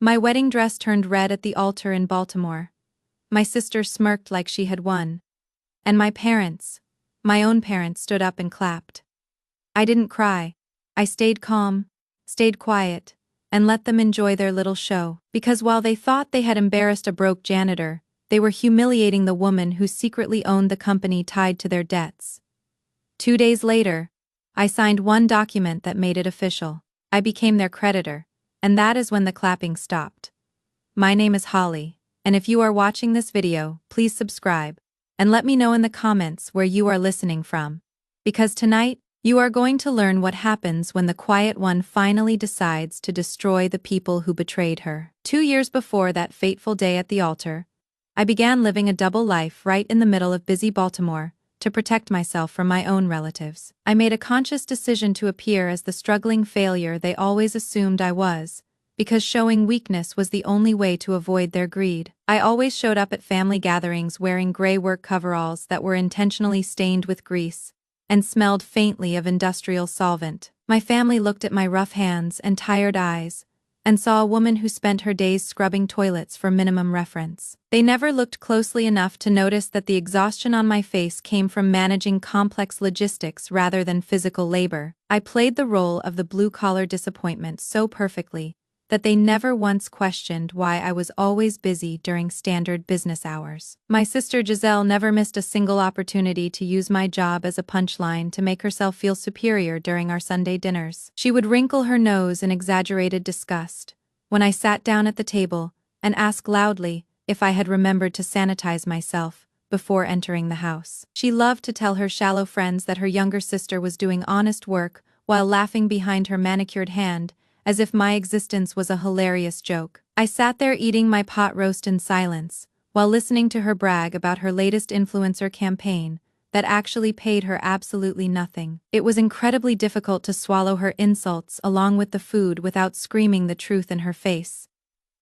My wedding dress turned red at the altar in Baltimore. My sister smirked like she had won. And my own parents, stood up and clapped. I didn't cry. I stayed calm, stayed quiet, and let them enjoy their little show. Because while they thought they had embarrassed a broke janitor, they were humiliating the woman who secretly owned the company tied to their debts. 2 days later, I signed one document that made it official. I became their creditor, and that is when the clapping stopped. My name is Holly, and if you are watching this video, please subscribe, and let me know in the comments where you are listening from. Because tonight, you are going to learn what happens when the quiet one finally decides to destroy the people who betrayed her. 2 years before that fateful day at the altar, I began living a double life right in the middle of busy Baltimore, to protect myself from my own relatives. I made a conscious decision to appear as the struggling failure they always assumed I was, because showing weakness was the only way to avoid their greed. I always showed up at family gatherings wearing gray work coveralls that were intentionally stained with grease and smelled faintly of industrial solvent. My family looked at my rough hands and tired eyes and saw a woman who spent her days scrubbing toilets for minimum reference. They never looked closely enough to notice that the exhaustion on my face came from managing complex logistics rather than physical labor. I played the role of the blue-collar disappointment so perfectly that they never once questioned why I was always busy during standard business hours. My sister Giselle never missed a single opportunity to use my job as a punchline to make herself feel superior during our Sunday dinners. She would wrinkle her nose in exaggerated disgust when I sat down at the table and ask loudly if I had remembered to sanitize myself before entering the house. She loved to tell her shallow friends that her younger sister was doing honest work while laughing behind her manicured hand, as if my existence was a hilarious joke. I sat there eating my pot roast in silence, while listening to her brag about her latest influencer campaign that actually paid her absolutely nothing. It was incredibly difficult to swallow her insults along with the food without screaming the truth in her face.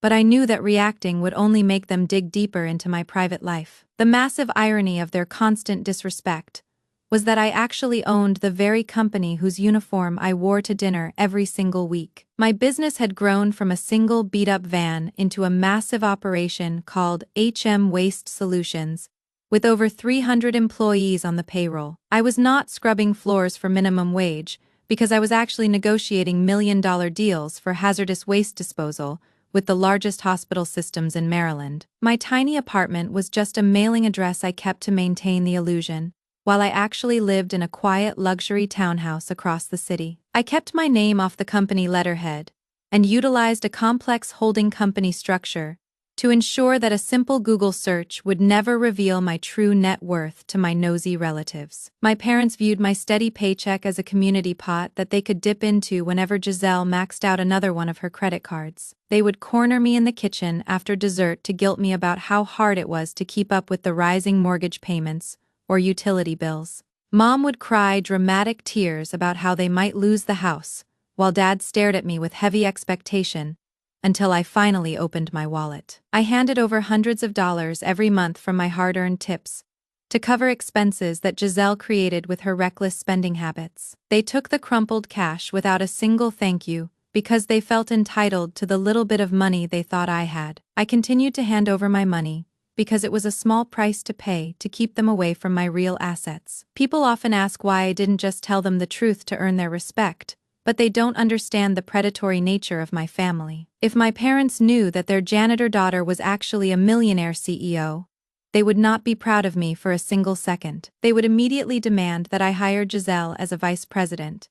But I knew that reacting would only make them dig deeper into my private life. The massive irony of their constant disrespect was that I actually owned the very company whose uniform I wore to dinner every single week. My business had grown from a single beat-up van into a massive operation called Waste Solutions, with over 300 employees on the payroll. I was not scrubbing floors for minimum wage, because I was actually negotiating million-dollar deals for hazardous waste disposal with the largest hospital systems in Maryland. My tiny apartment was just a mailing address I kept to maintain the illusion, while I actually lived in a quiet luxury townhouse across the city. I kept my name off the company letterhead and utilized a complex holding company structure to ensure that a simple Google search would never reveal my true net worth to my nosy relatives. My parents viewed my steady paycheck as a community pot that they could dip into whenever Giselle maxed out another one of her credit cards. They would corner me in the kitchen after dessert to guilt me about how hard it was to keep up with the rising mortgage payments or utility bills. Mom would cry dramatic tears about how they might lose the house, while Dad stared at me with heavy expectation, until I finally opened my wallet. I handed over hundreds of dollars every month from my hard-earned tips to cover expenses that Giselle created with her reckless spending habits. They took the crumpled cash without a single thank you because they felt entitled to the little bit of money they thought I had. I continued to hand over my money, because it was a small price to pay to keep them away from my real assets. People often ask why I didn't just tell them the truth to earn their respect, but they don't understand the predatory nature of my family. If my parents knew that their janitor daughter was actually a millionaire CEO, they would not be proud of me for a single second. They would immediately demand that I hire Giselle as a vice president,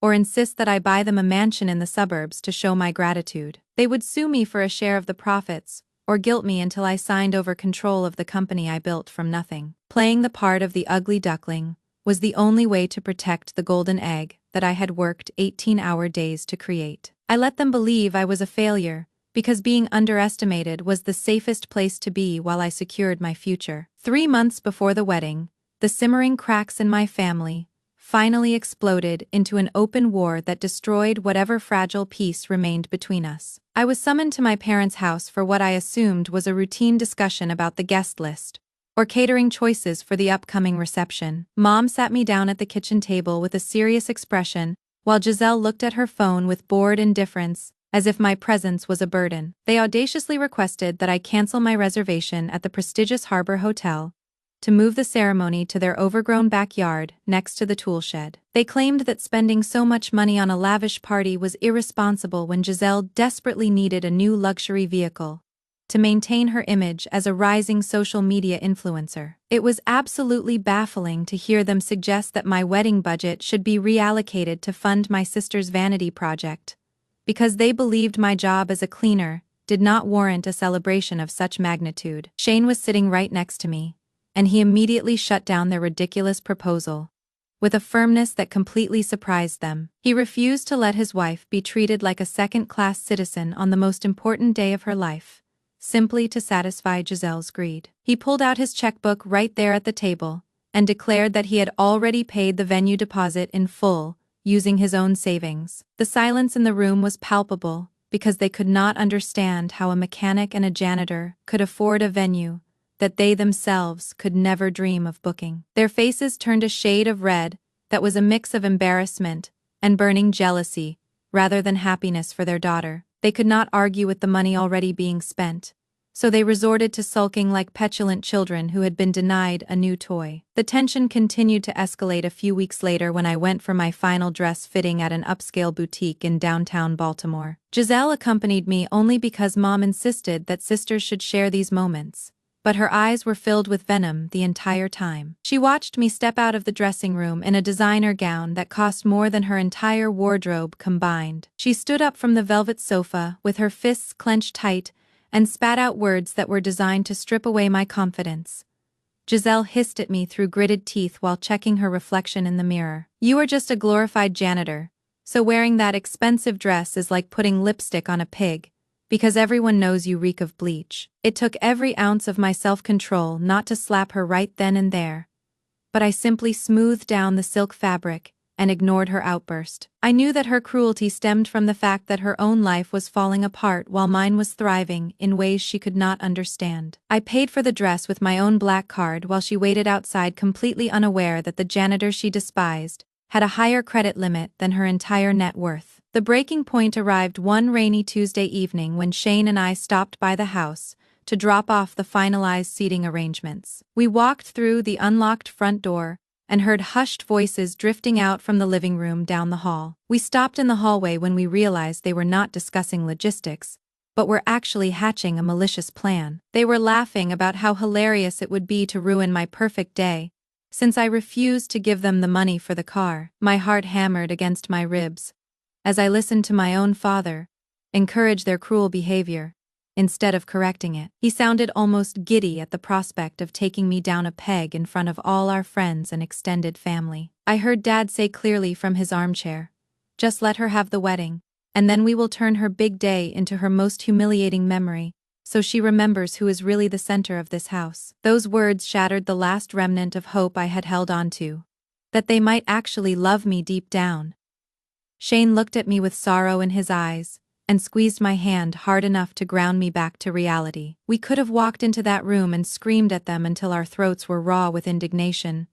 or insist that I buy them a mansion in the suburbs to show my gratitude. They would sue me for a share of the profits, or guilt me until I signed over control of the company I built from nothing. Playing the part of the ugly duckling was the only way to protect the golden egg that I had worked 18-hour days to create. I let them believe I was a failure, because being underestimated was the safest place to be while I secured my future. 3 months before the wedding, the simmering cracks in my family finally exploded into an open war that destroyed whatever fragile peace remained between us. I was summoned to my parents' house for what I assumed was a routine discussion about the guest list, or catering choices for the upcoming reception. Mom sat me down at the kitchen table with a serious expression, while Giselle looked at her phone with bored indifference as if my presence was a burden. They audaciously requested that I cancel my reservation at the prestigious Harbor Hotel to move the ceremony to their overgrown backyard next to the tool shed. They claimed that spending so much money on a lavish party was irresponsible when Giselle desperately needed a new luxury vehicle to maintain her image as a rising social media influencer. It was absolutely baffling to hear them suggest that my wedding budget should be reallocated to fund my sister's vanity project, because they believed my job as a cleaner did not warrant a celebration of such magnitude. Shane was sitting right next to me, and he immediately shut down their ridiculous proposal with a firmness that completely surprised them. He refused to let his wife be treated like a second-class citizen on the most important day of her life, simply to satisfy Giselle's greed. He pulled out his checkbook right there at the table and declared that he had already paid the venue deposit in full, using his own savings. The silence in the room was palpable, because they could not understand how a mechanic and a janitor could afford a venue that they themselves could never dream of booking. Their faces turned a shade of red that was a mix of embarrassment and burning jealousy, rather than happiness for their daughter. They could not argue with the money already being spent, so they resorted to sulking like petulant children who had been denied a new toy. The tension continued to escalate a few weeks later when I went for my final dress fitting at an upscale boutique in downtown Baltimore. Giselle accompanied me only because Mom insisted that sisters should share these moments, but her eyes were filled with venom the entire time. She watched me step out of the dressing room in a designer gown that cost more than her entire wardrobe combined. She stood up from the velvet sofa with her fists clenched tight and spat out words that were designed to strip away my confidence. Giselle hissed at me through gritted teeth while checking her reflection in the mirror. "You are just a glorified janitor, so wearing that expensive dress is like putting lipstick on a pig, because everyone knows you reek of bleach." It took every ounce of my self-control not to slap her right then and there, but I simply smoothed down the silk fabric and ignored her outburst. I knew that her cruelty stemmed from the fact that her own life was falling apart while mine was thriving in ways she could not understand. I paid for the dress with my own black card while she waited outside, completely unaware that the janitor she despised had a higher credit limit than her entire net worth. The breaking point arrived one rainy Tuesday evening when Shane and I stopped by the house to drop off the finalized seating arrangements. We walked through the unlocked front door and heard hushed voices drifting out from the living room down the hall. We stopped in the hallway when we realized they were not discussing logistics, but were actually hatching a malicious plan. They were laughing about how hilarious it would be to ruin my perfect day, since I refused to give them the money for the car. My heart hammered against my ribs as I listened to my own father encourage their cruel behavior instead of correcting it. He sounded almost giddy at the prospect of taking me down a peg in front of all our friends and extended family. I heard Dad say clearly from his armchair, "Just let her have the wedding, and then we will turn her big day into her most humiliating memory, so she remembers who is really the center of this house." Those words shattered the last remnant of hope I had held on to, that they might actually love me deep down. Shane looked at me with sorrow in his eyes and squeezed my hand hard enough to ground me back to reality. We could have walked into that room and screamed at them until our throats were raw with indignation.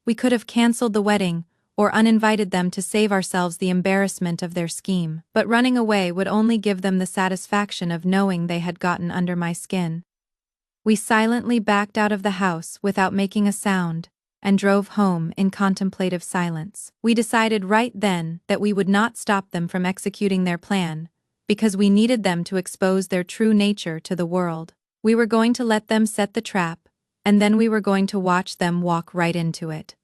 We could have canceled the wedding or uninvited them to save ourselves the embarrassment of their scheme. But running away would only give them the satisfaction of knowing they had gotten under my skin. We silently backed out of the house without making a sound and drove home in contemplative silence. We decided right then that we would not stop them from executing their plan, because we needed them to expose their true nature to the world. We were going to let them set the trap, and then we were going to watch them walk right into it.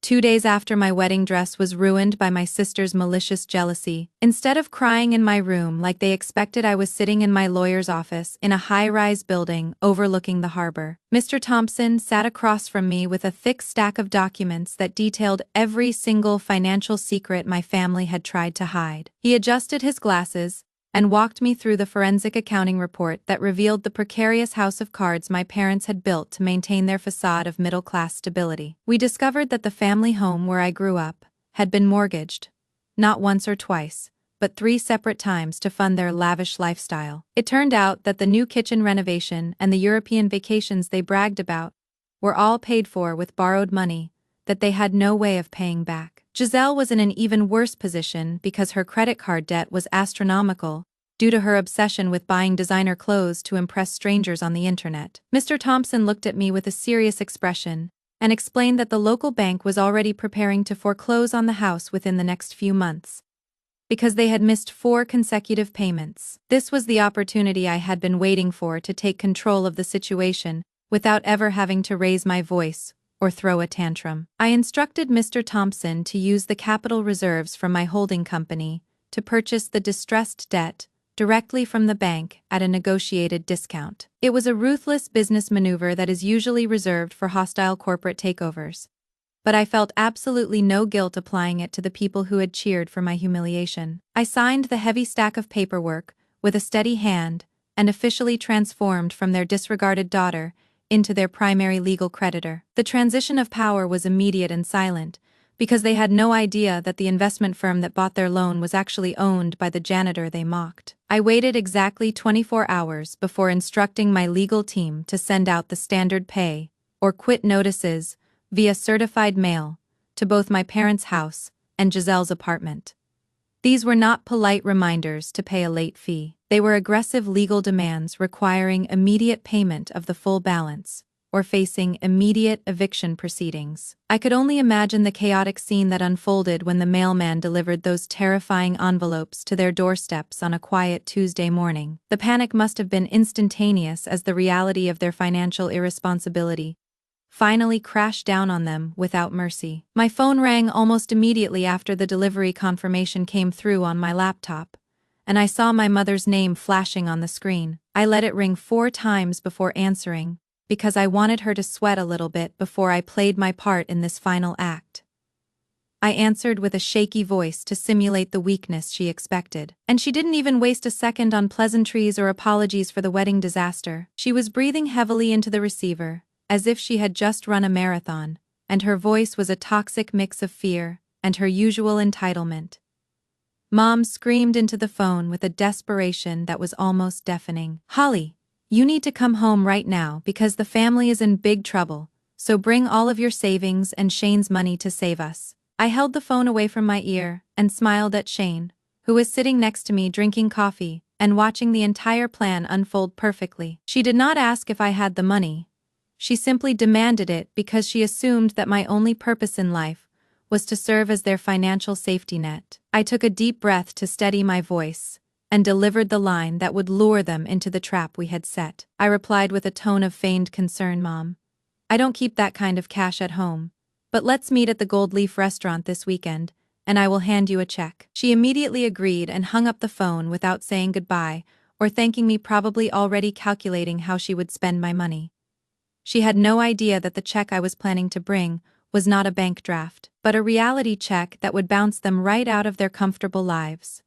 2 days after my wedding dress was ruined by my sister's malicious jealousy, instead of crying in my room like they expected, I was sitting in my lawyer's office in a high-rise building overlooking the harbor. Mr. Thompson sat across from me with a thick stack of documents that detailed every single financial secret my family had tried to hide. He adjusted his glasses and walked me through the forensic accounting report that revealed the precarious house of cards my parents had built to maintain their facade of middle-class stability. We discovered that the family home where I grew up had been mortgaged, not once or twice, but 3 separate times to fund their lavish lifestyle. It turned out that the new kitchen renovation and the European vacations they bragged about were all paid for with borrowed money that they had no way of paying back. Giselle was in an even worse position because her credit card debt was astronomical, due to her obsession with buying designer clothes to impress strangers on the internet. Mr. Thompson looked at me with a serious expression and explained that the local bank was already preparing to foreclose on the house within the next few months, because they had missed 4 consecutive payments. This was the opportunity I had been waiting for to take control of the situation without ever having to raise my voice or throw a tantrum. I instructed Mr. Thompson to use the capital reserves from my holding company to purchase the distressed debt directly from the bank at a negotiated discount. It was a ruthless business maneuver that is usually reserved for hostile corporate takeovers, but I felt absolutely no guilt applying it to the people who had cheered for my humiliation. I signed the heavy stack of paperwork with a steady hand and officially transformed from their disregarded daughter into their primary legal creditor. The transition of power was immediate and silent, because they had no idea that the investment firm that bought their loan was actually owned by the janitor they mocked. I waited exactly 24 hours before instructing my legal team to send out the standard pay or quit notices via certified mail to both my parents' house and Giselle's apartment. These were not polite reminders to pay a late fee. They were aggressive legal demands requiring immediate payment of the full balance, or facing immediate eviction proceedings. I could only imagine the chaotic scene that unfolded when the mailman delivered those terrifying envelopes to their doorsteps on a quiet Tuesday morning. The panic must have been instantaneous as the reality of their financial irresponsibility finally crashed down on them without mercy. My phone rang almost immediately after the delivery confirmation came through on my laptop, and I saw my mother's name flashing on the screen. I let it ring 4 times before answering, because I wanted her to sweat a little bit before I played my part in this final act. I answered with a shaky voice to simulate the weakness she expected. And she didn't even waste a second on pleasantries or apologies for the wedding disaster. She was breathing heavily into the receiver, as if she had just run a marathon, and her voice was a toxic mix of fear and her usual entitlement. Mom screamed into the phone with a desperation that was almost deafening. "Holly, you need to come home right now because the family is in big trouble, so bring all of your savings and Shane's money to save us." I held the phone away from my ear and smiled at Shane, who was sitting next to me drinking coffee and watching the entire plan unfold perfectly. She did not ask if I had the money. She simply demanded it because she assumed that my only purpose in life was to serve as their financial safety net. I took a deep breath to steady my voice and delivered the line that would lure them into the trap we had set. I replied with a tone of feigned concern, "Mom, I don't keep that kind of cash at home, but let's meet at the Gold Leaf restaurant this weekend, and I will hand you a check." She immediately agreed and hung up the phone without saying goodbye or thanking me, probably already calculating how she would spend my money. She had no idea that the check I was planning to bring was not a bank draft, but a reality check that would bounce them right out of their comfortable lives.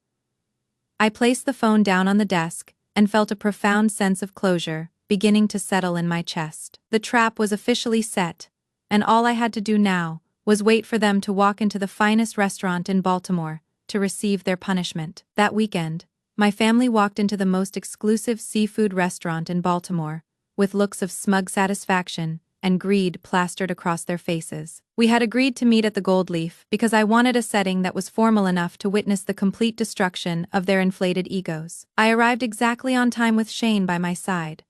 I placed the phone down on the desk and felt a profound sense of closure beginning to settle in my chest. The trap was officially set, and all I had to do now was wait for them to walk into the finest restaurant in Baltimore to receive their punishment. That weekend, my family walked into the most exclusive seafood restaurant in Baltimore, with looks of smug satisfaction and greed plastered across their faces. We had agreed to meet at the Gold Leaf because I wanted a setting that was formal enough to witness the complete destruction of their inflated egos. I arrived exactly on time with Shane by my side,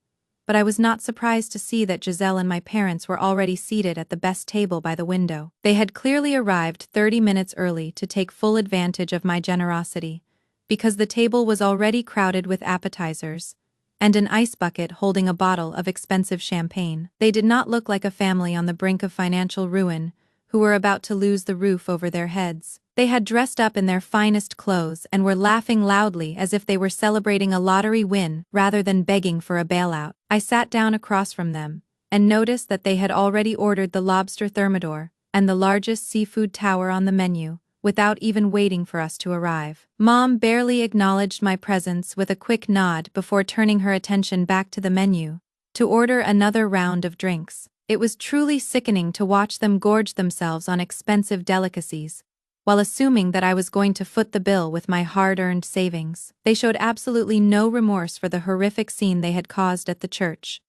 but I was not surprised to see that Giselle and my parents were already seated at the best table by the window. They had clearly arrived 30 minutes early to take full advantage of my generosity, because the table was already crowded with appetizers and an ice bucket holding a bottle of expensive champagne. They did not look like a family on the brink of financial ruin who were about to lose the roof over their heads. They had dressed up in their finest clothes and were laughing loudly as if they were celebrating a lottery win rather than begging for a bailout. I sat down across from them and noticed that they had already ordered the lobster thermidor and the largest seafood tower on the menu, without even waiting for us to arrive. Mom barely acknowledged my presence with a quick nod before turning her attention back to the menu to order another round of drinks. It was truly sickening to watch them gorge themselves on expensive delicacies, while assuming that I was going to foot the bill with my hard-earned savings. They showed absolutely no remorse for the horrific scene they had caused at the church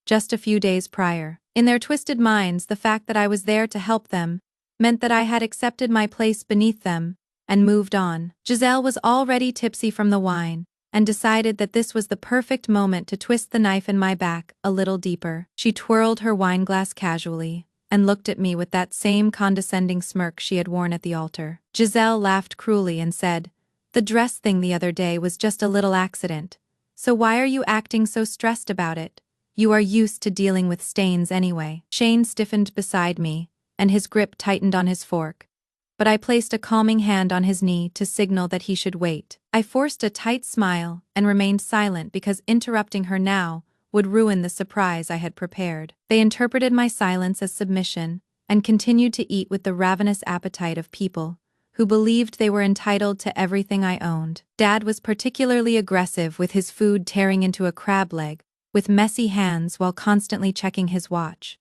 just a few days prior. In their twisted minds, the fact that I was there to help them meant that I had accepted my place beneath them and moved on. Giselle was already tipsy from the wine and decided that this was the perfect moment to twist the knife in my back a little deeper. She twirled her wineglass casually and looked at me with that same condescending smirk she had worn at the altar. Giselle laughed cruelly and said, "The dress thing the other day was just a little accident. So why are you acting so stressed about it? You are used to dealing with stains anyway." Shane stiffened beside me, and his grip tightened on his fork. But I placed a calming hand on his knee to signal that he should wait. I forced a tight smile and remained silent because interrupting her now would ruin the surprise I had prepared. They interpreted my silence as submission and continued to eat with the ravenous appetite of people who believed they were entitled to everything I owned. Dad was particularly aggressive with his food, tearing into a crab leg with messy hands while constantly checking his watch.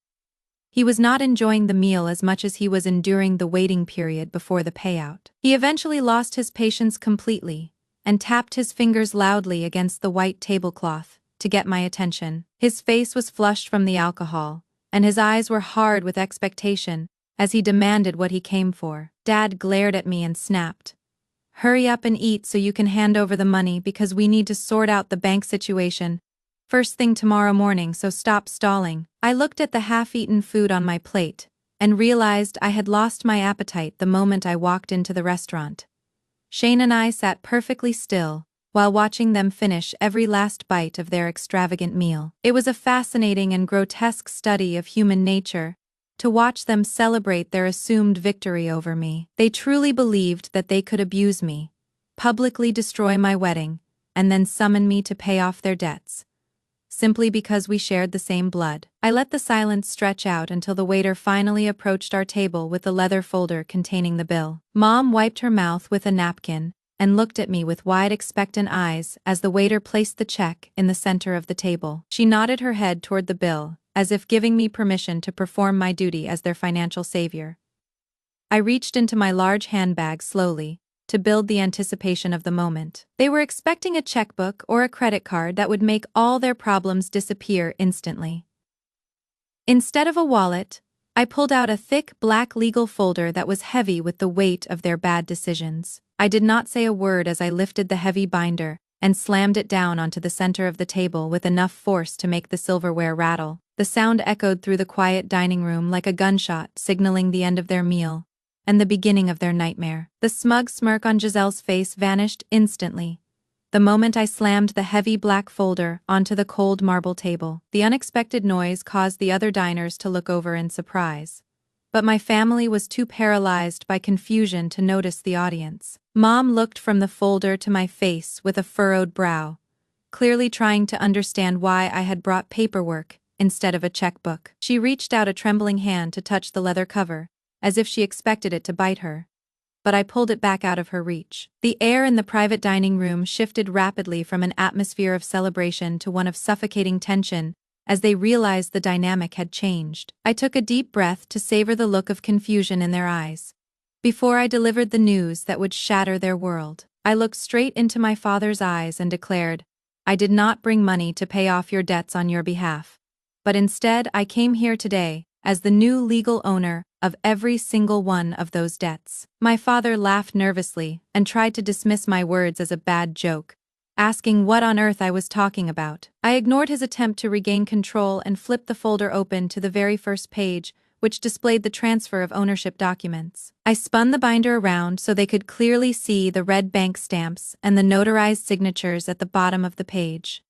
He was not enjoying the meal as much as he was enduring the waiting period before the payout. He eventually lost his patience completely and tapped his fingers loudly against the white tablecloth to get my attention. His face was flushed from the alcohol, and his eyes were hard with expectation as he demanded what he came for. Dad glared at me and snapped, "Hurry up and eat so you can hand over the money, because we need to sort out the bank situation first thing tomorrow morning, so stop stalling." I looked at the half-eaten food on my plate and realized I had lost my appetite the moment I walked into the restaurant. Shane and I sat perfectly still while watching them finish every last bite of their extravagant meal. It was a fascinating and grotesque study of human nature to watch them celebrate their assumed victory over me. They truly believed that they could abuse me, publicly destroy my wedding, and then summon me to pay off their debts, simply because we shared the same blood. I let the silence stretch out until the waiter finally approached our table with the leather folder containing the bill. Mom wiped her mouth with a napkin and looked at me with wide expectant eyes as the waiter placed the check in the center of the table. She nodded her head toward the bill, as if giving me permission to perform my duty as their financial savior. I reached into my large handbag slowly to build the anticipation of the moment. They were expecting a checkbook or a credit card that would make all their problems disappear instantly. Instead of a wallet, I pulled out a thick black legal folder that was heavy with the weight of their bad decisions. I did not say a word as I lifted the heavy binder and slammed it down onto the center of the table with enough force to make the silverware rattle. The sound echoed through the quiet dining room like a gunshot, signaling the end of their meal and the beginning of their nightmare. The smug smirk on Giselle's face vanished instantly the moment I slammed the heavy black folder onto the cold marble table. The unexpected noise caused the other diners to look over in surprise, but my family was too paralyzed by confusion to notice the audience. Mom looked from the folder to my face with a furrowed brow, clearly trying to understand why I had brought paperwork instead of a checkbook. She reached out a trembling hand to touch the leather cover, as if she expected it to bite her, but I pulled it back out of her reach. The air in the private dining room shifted rapidly from an atmosphere of celebration to one of suffocating tension as they realized the dynamic had changed. I took a deep breath to savor the look of confusion in their eyes before I delivered the news that would shatter their world. I looked straight into my father's eyes and declared, "I did not bring money to pay off your debts on your behalf, but instead I came here today as the new legal owner of every single one of those debts." My father laughed nervously and tried to dismiss my words as a bad joke, asking what on earth I was talking about. I ignored his attempt to regain control and flipped the folder open to the very first page, which displayed the transfer of ownership documents. I spun the binder around so they could clearly see the red bank stamps and the notarized signatures at the bottom of the page.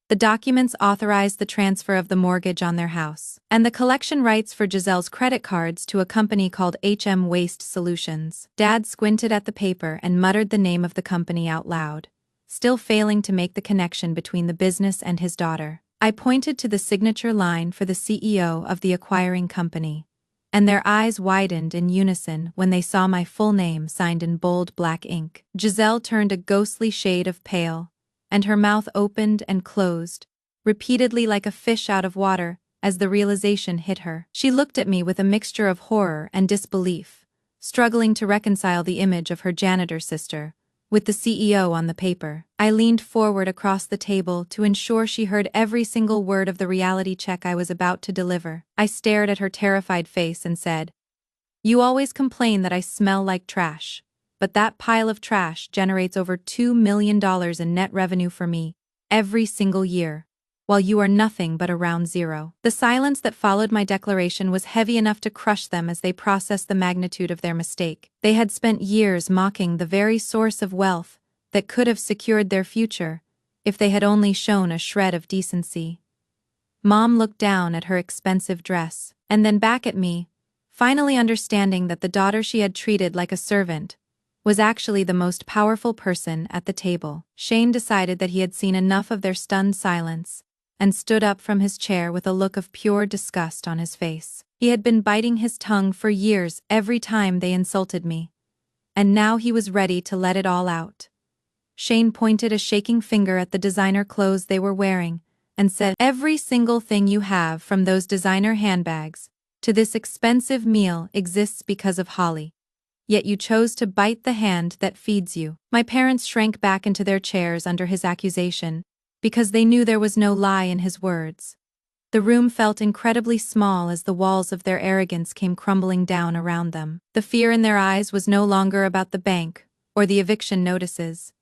The documents authorized the transfer of the mortgage on their house and the collection rights for Giselle's credit cards to a company called HM Waste Solutions. Dad squinted at the paper and muttered the name of the company out loud, still failing to make the connection between the business and his daughter. I pointed to the signature line for the CEO of the acquiring company, and their eyes widened in unison when they saw my full name signed in bold black ink. Giselle turned a ghostly shade of pale, and her mouth opened and closed, repeatedly like a fish out of water, as the realization hit her. She looked at me with a mixture of horror and disbelief, struggling to reconcile the image of her janitor sister with the CEO on the paper. I leaned forward across the table to ensure she heard every single word of the reality check I was about to deliver. I stared at her terrified face and said, You always complain that I smell like trash. But that pile of trash generates over $2 million in net revenue for me every single year, while you are nothing but around zero. The silence that followed my declaration was heavy enough to crush them as they processed the magnitude of their mistake. They had spent years mocking the very source of wealth that could have secured their future if they had only shown a shred of decency. Mom looked down at her expensive dress, and then back at me, finally understanding that the daughter she had treated like a servant was actually the most powerful person at the table. Shane decided that he had seen enough of their stunned silence and stood up from his chair with a look of pure disgust on his face. He had been biting his tongue for years every time they insulted me, and now he was ready to let it all out. Shane pointed a shaking finger at the designer clothes they were wearing and said, "Every single thing you have, from those designer handbags to this expensive meal, exists because of Holly. Yet you chose to bite the hand that feeds you." My parents shrank back into their chairs under his accusation, because they knew there was no lie in his words. The room felt incredibly small as the walls of their arrogance came crumbling down around them. The fear in their eyes was no longer about the bank or the eviction notices.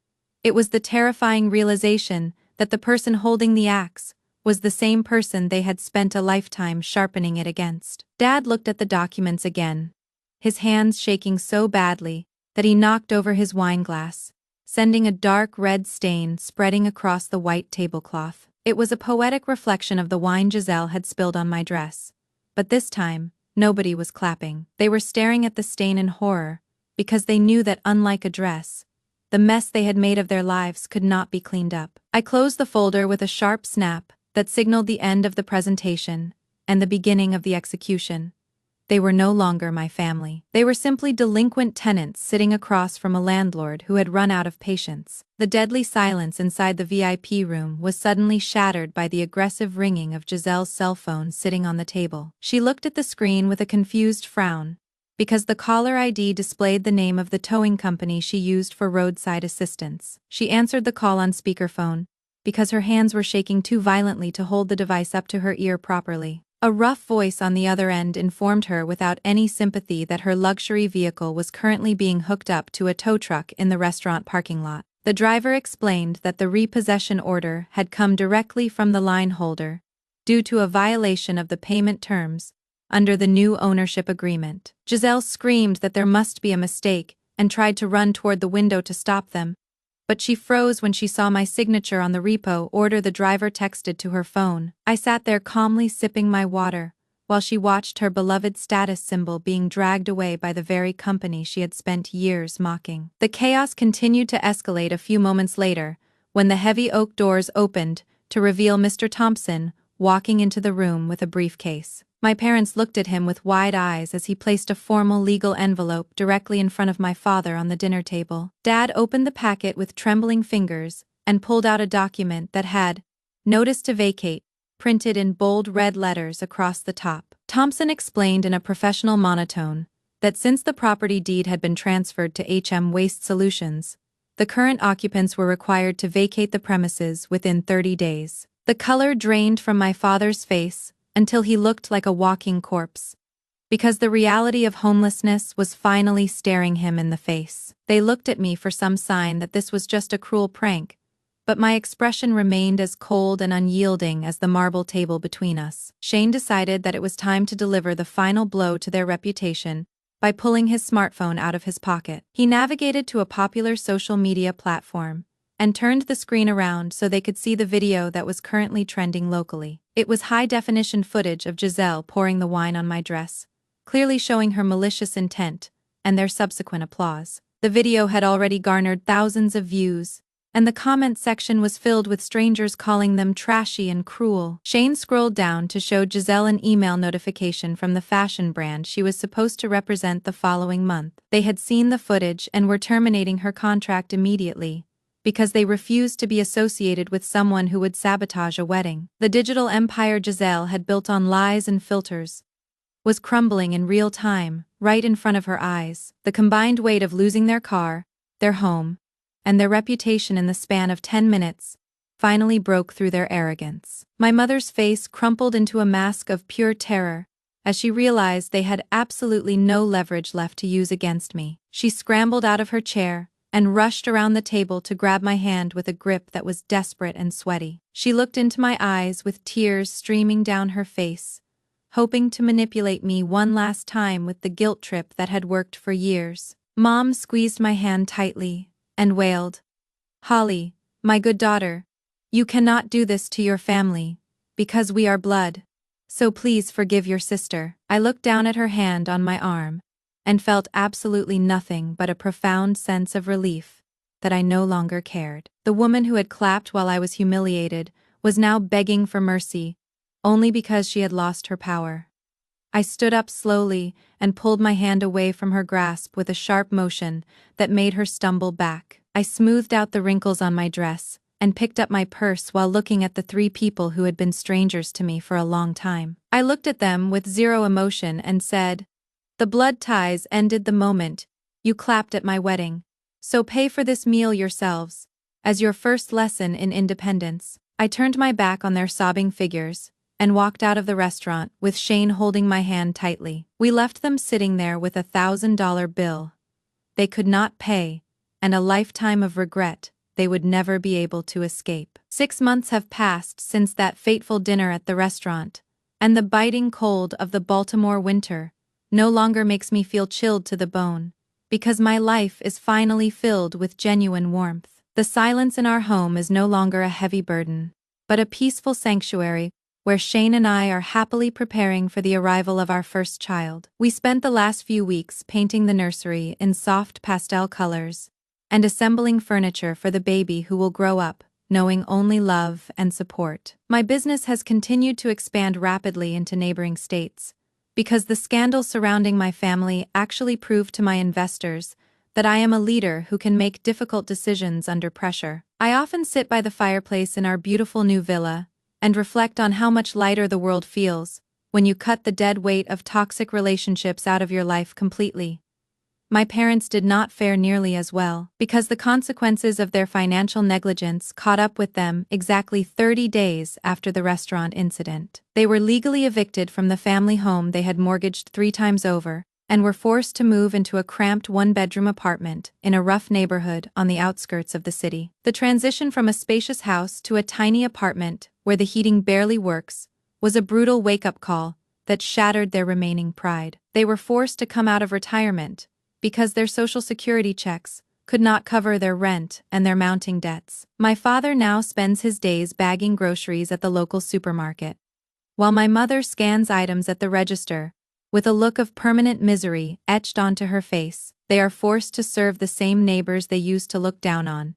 It was the terrifying realization that the person holding the axe was the same person they had spent a lifetime sharpening it against. Dad looked at the documents again, his hands shaking so badly that he knocked over his wine glass, sending a dark red stain spreading across the white tablecloth. It was a poetic reflection of the wine Giselle had spilled on my dress. But this time, nobody was clapping. They were staring at the stain in horror, because they knew that, unlike a dress, the mess they had made of their lives could not be cleaned up. I closed the folder with a sharp snap that signaled the end of the presentation and the beginning of the execution. They were no longer my family. They were simply delinquent tenants sitting across from a landlord who had run out of patience. The deadly silence inside the VIP room was suddenly shattered by the aggressive ringing of Giselle's cell phone sitting on the table. She looked at the screen with a confused frown, because the caller ID displayed the name of the towing company she used for roadside assistance. She answered the call on speakerphone, because her hands were shaking too violently to hold the device up to her ear properly. A rough voice on the other end informed her without any sympathy that her luxury vehicle was currently being hooked up to a tow truck in the restaurant parking lot. The driver explained that the repossession order had come directly from the line holder, due to a violation of the payment terms under the new ownership agreement. Giselle screamed that there must be a mistake and tried to run toward the window to stop them, but she froze when she saw my signature on the repo order the driver texted to her phone. I sat there calmly sipping my water, while she watched her beloved status symbol being dragged away by the very company she had spent years mocking. The chaos continued to escalate a few moments later, when the heavy oak doors opened to reveal Mr. Thompson walking into the room with a briefcase. My parents looked at him with wide eyes as he placed a formal legal envelope directly in front of my father on the dinner table. Dad opened the packet with trembling fingers and pulled out a document that had "Notice to Vacate" printed in bold red letters across the top. Thompson explained in a professional monotone that since the property deed had been transferred to HM Waste Solutions, the current occupants were required to vacate the premises within 30 days. The color drained from my father's face until he looked like a walking corpse, because the reality of homelessness was finally staring him in the face. They looked at me for some sign that this was just a cruel prank, but my expression remained as cold and unyielding as the marble table between us. Shane decided that it was time to deliver the final blow to their reputation by pulling his smartphone out of his pocket. He navigated to a popular social media platform and turned the screen around so they could see the video that was currently trending locally. It was high-definition footage of Giselle pouring the wine on my dress, clearly showing her malicious intent and their subsequent applause. The video had already garnered thousands of views, and the comment section was filled with strangers calling them trashy and cruel. Shane scrolled down to show Giselle an email notification from the fashion brand she was supposed to represent the following month. They had seen the footage and were terminating her contract immediately, because they refused to be associated with someone who would sabotage a wedding. The digital empire Giselle had built on lies and filters was crumbling in real time, right in front of her eyes. The combined weight of losing their car, their home, and their reputation in the span of 10 minutes finally broke through their arrogance. My mother's face crumpled into a mask of pure terror as she realized they had absolutely no leverage left to use against me. She scrambled out of her chair and rushed around the table to grab my hand with a grip that was desperate and sweaty. She looked into my eyes with tears streaming down her face, hoping to manipulate me one last time with the guilt trip that had worked for years. Mom squeezed my hand tightly and wailed, "Holly, my good daughter, you cannot do this to your family, because we are blood. So please forgive your sister." I looked down at her hand on my arm and felt absolutely nothing but a profound sense of relief that I no longer cared. The woman who had clapped while I was humiliated was now begging for mercy, only because she had lost her power. I stood up slowly and pulled my hand away from her grasp with a sharp motion that made her stumble back. I smoothed out the wrinkles on my dress and picked up my purse while looking at the three people who had been strangers to me for a long time. I looked at them with zero emotion and said, "The blood ties ended the moment you clapped at my wedding, so pay for this meal yourselves, as your first lesson in independence." I turned my back on their sobbing figures and walked out of the restaurant with Shane holding my hand tightly. We left them sitting there with a $1,000 bill they could not pay and a lifetime of regret they would never be able to escape. 6 months have passed since that fateful dinner at the restaurant, and the biting cold of the Baltimore winter no longer makes me feel chilled to the bone, because my life is finally filled with genuine warmth. The silence in our home is no longer a heavy burden, but a peaceful sanctuary where Shane and I are happily preparing for the arrival of our first child. We spent the last few weeks painting the nursery in soft pastel colors and assembling furniture for the baby who will grow up knowing only love and support. My business has continued to expand rapidly into neighboring states, because the scandal surrounding my family actually proved to my investors that I am a leader who can make difficult decisions under pressure. I often sit by the fireplace in our beautiful new villa and reflect on how much lighter the world feels when you cut the dead weight of toxic relationships out of your life completely. My parents did not fare nearly as well, because the consequences of their financial negligence caught up with them exactly 30 days after the restaurant incident. They were legally evicted from the family home they had mortgaged 3 times over, and were forced to move into a cramped one-bedroom apartment in a rough neighborhood on the outskirts of the city. The transition from a spacious house to a tiny apartment where the heating barely works was a brutal wake-up call that shattered their remaining pride. They were forced to come out of retirement because their social security checks could not cover their rent and their mounting debts. My father now spends his days bagging groceries at the local supermarket, while my mother scans items at the register with a look of permanent misery etched onto her face. They are forced to serve the same neighbors they used to look down on,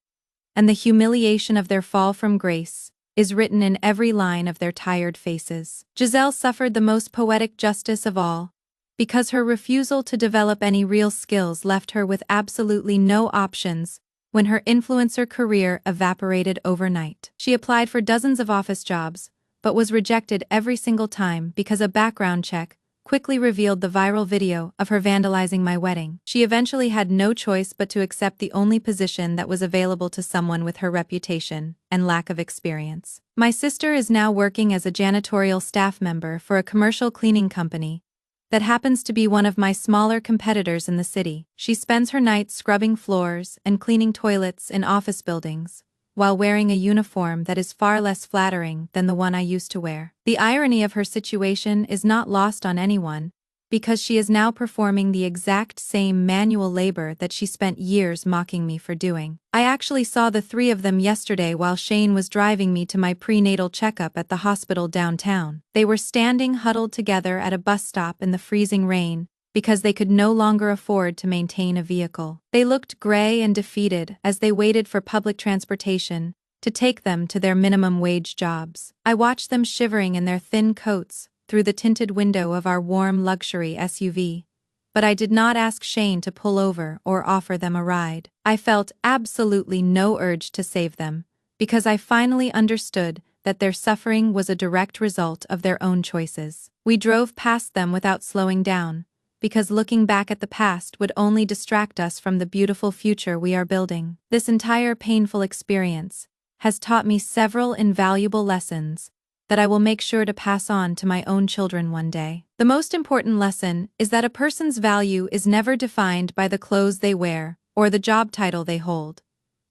and the humiliation of their fall from grace is written in every line of their tired faces. Giselle suffered the most poetic justice of all, because her refusal to develop any real skills left her with absolutely no options when her influencer career evaporated overnight. She applied for dozens of office jobs, but was rejected every single time because a background check quickly revealed the viral video of her vandalizing my wedding. She eventually had no choice but to accept the only position that was available to someone with her reputation and lack of experience. My sister is now working as a janitorial staff member for a commercial cleaning company that happens to be one of my smaller competitors in the city. She spends her nights scrubbing floors and cleaning toilets in office buildings, while wearing a uniform that is far less flattering than the one I used to wear. The irony of her situation is not lost on anyone, because she is now performing the exact same manual labor that she spent years mocking me for doing. I actually saw the 3 of them yesterday while Shane was driving me to my prenatal checkup at the hospital downtown. They were standing huddled together at a bus stop in the freezing rain, because they could no longer afford to maintain a vehicle. They looked gray and defeated as they waited for public transportation to take them to their minimum wage jobs. I watched them shivering in their thin coats through the tinted window of our warm luxury SUV, but I did not ask Shane to pull over or offer them a ride. I felt absolutely no urge to save them, because I finally understood that their suffering was a direct result of their own choices. We drove past them without slowing down, because looking back at the past would only distract us from the beautiful future we are building. This entire painful experience has taught me several invaluable lessons that I will make sure to pass on to my own children one day. The most important lesson is that a person's value is never defined by the clothes they wear or the job title they hold,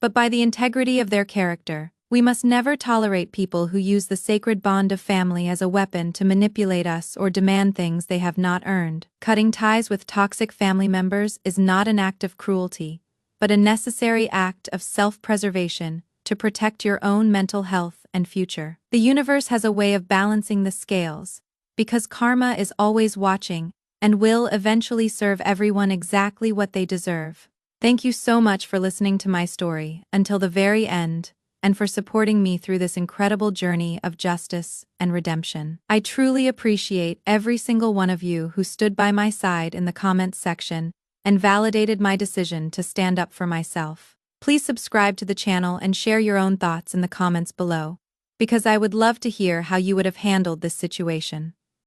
but by the integrity of their character. We must never tolerate people who use the sacred bond of family as a weapon to manipulate us or demand things they have not earned. Cutting ties with toxic family members is not an act of cruelty, but a necessary act of self-preservation to protect your own mental health and future. The universe has a way of balancing the scales, because karma is always watching and will eventually serve everyone exactly what they deserve. Thank you so much for listening to my story until the very end, and for supporting me through this incredible journey of justice and redemption. I truly appreciate every single one of you who stood by my side in the comments section and validated my decision to stand up for myself. Please subscribe to the channel and share your own thoughts in the comments below, because I would love to hear how you would have handled this situation.